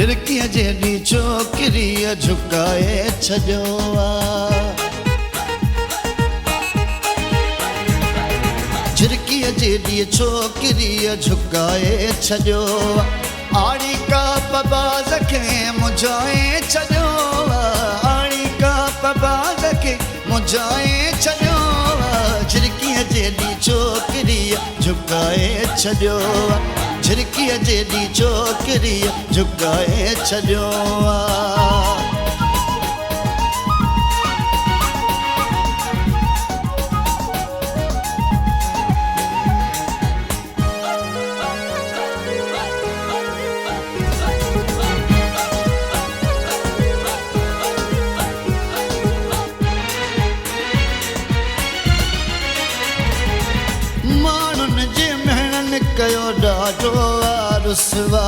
झिरकीअ जेॾी छोकिरीअ झुकाए छॾियो आहे। झिरकीअ जेॾी छोकिरीअ झुकाए छॾियो आहे। आड़ी का बाज़ खे मुझाए छॾियो आहे। आड़ी का बाज़ खे मुझाए छॾियो आहे। झिरकीअ जेॾी छोकिरीअ झुकाए छॾियो आहे। झिरकीअ जेॾी छोकिरीअ झुकाए छॾियो आहे। माण्हुनि जे महणनि कयो ॾाढो रुसवा।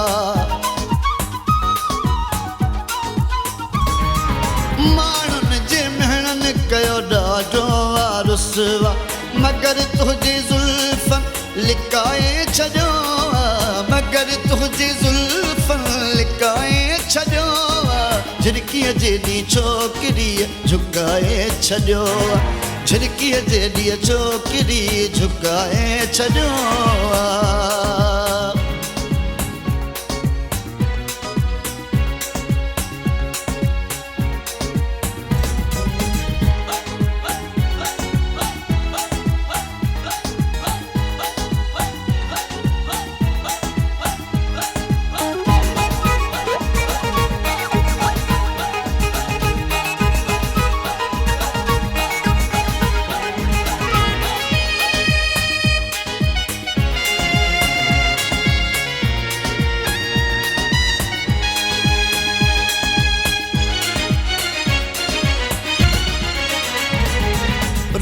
माण्हुनि जे महणनि कयो ॾाढो रुसवा। मगर तुंहिंजी ज़ुल्फ़नि लिकाए छॾियो आहे। मगर तुंहिंजी ज़ुल्फ़नि लिकाए छॾियो आहे। झिरकीअ जेॾी छोकिरीअ झुकाए छॾियो आहे। झिरकीअ जेॾी छोकिरी झुकाए छॾियो आहे।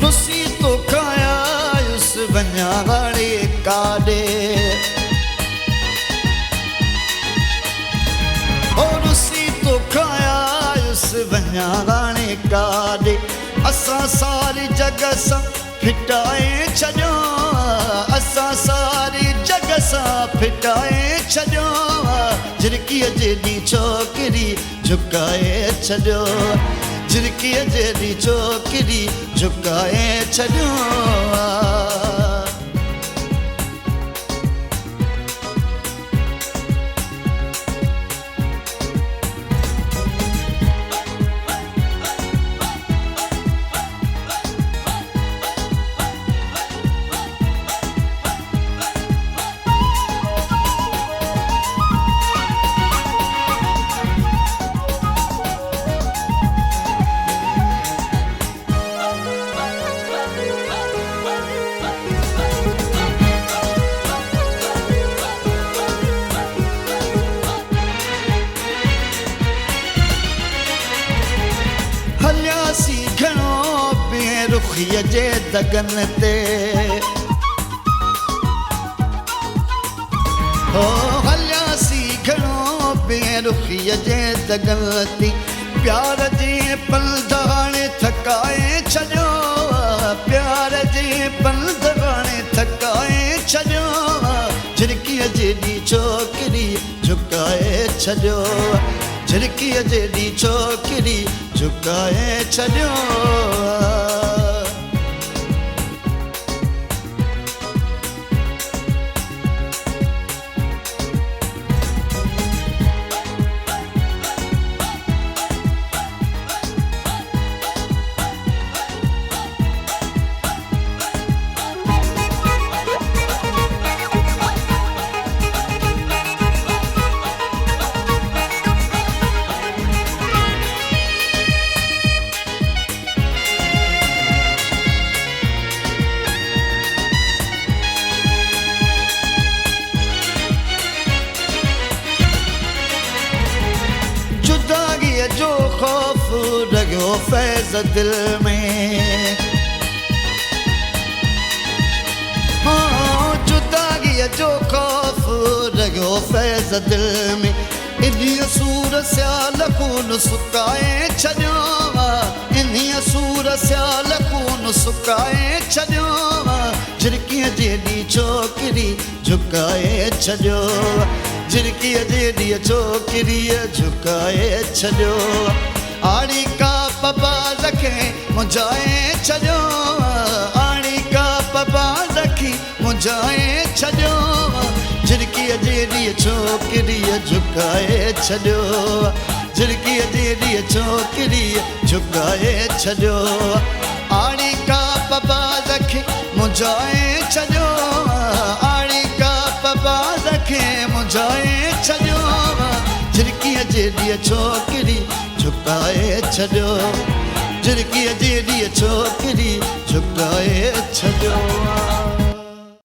रुसी तो खायायुस वञा हाणे काॾे। ओ रुसी तो खायायुस वञा हाणे काॾे। असां सारी जग सां फिटाए छॾियो। असां सारी जग सां फिटाए छॾियो। झिरकीअ जेॾी छोकिरी झुकाए छॾियो। झिरकीअ जेॾी छोकिरी झुकाए छॾियो आहे। हलियासी घणो बेरुखीअ जे दगन ते। हो हलियासी घणो बेरुखीअ जे दगन ते। प्यार जे पंध हाणे थकाए छॾियो। प्यार जे पंध हाणे थकाए छॾियो। झिरकीअ जेॾी छोकिरी झुकाए छॾियो। झिरकीअ जेॾी छोकिरी झुकाए छॾियो आहे। जुदाईअ जो ख़ौफ़ लॻियो फैज़ दिल में। जुदाईअ जो ख़ौफ़ लॻियो फैज़ दिल में। इन्हीअ सूर सियाल खून सुकाए छॾियो। इन्हीअ सूर सियाल खून सुकाए छॾियो। झिरकीअ जेॾी छोकिरी झुकाए छॾियो। झिड़कीअ जे ॾींहुं छोकिरीअ झुकाए छॾियो आड़ी का पपा रखे मुंझाए छॾियो आड़ी का पपा रखी मुंझाए छॾियो झिड़कीअ जे ॾींहुं छोकिरीअ झुकाए छॾियो झिड़कीअ जे ॾींहुं छोकिरीअ झुकाए छॾियो आड़ी का पपा रखे मुंझाए छॾियो आड़ी का पपा रखे मुंझाए छॾियो झिड़कीअ जे ॾींहुं छोकिरी झुकाए छॾियो झिड़कीअ जे ॾींहुं छोकिरी झुकाए छॾियो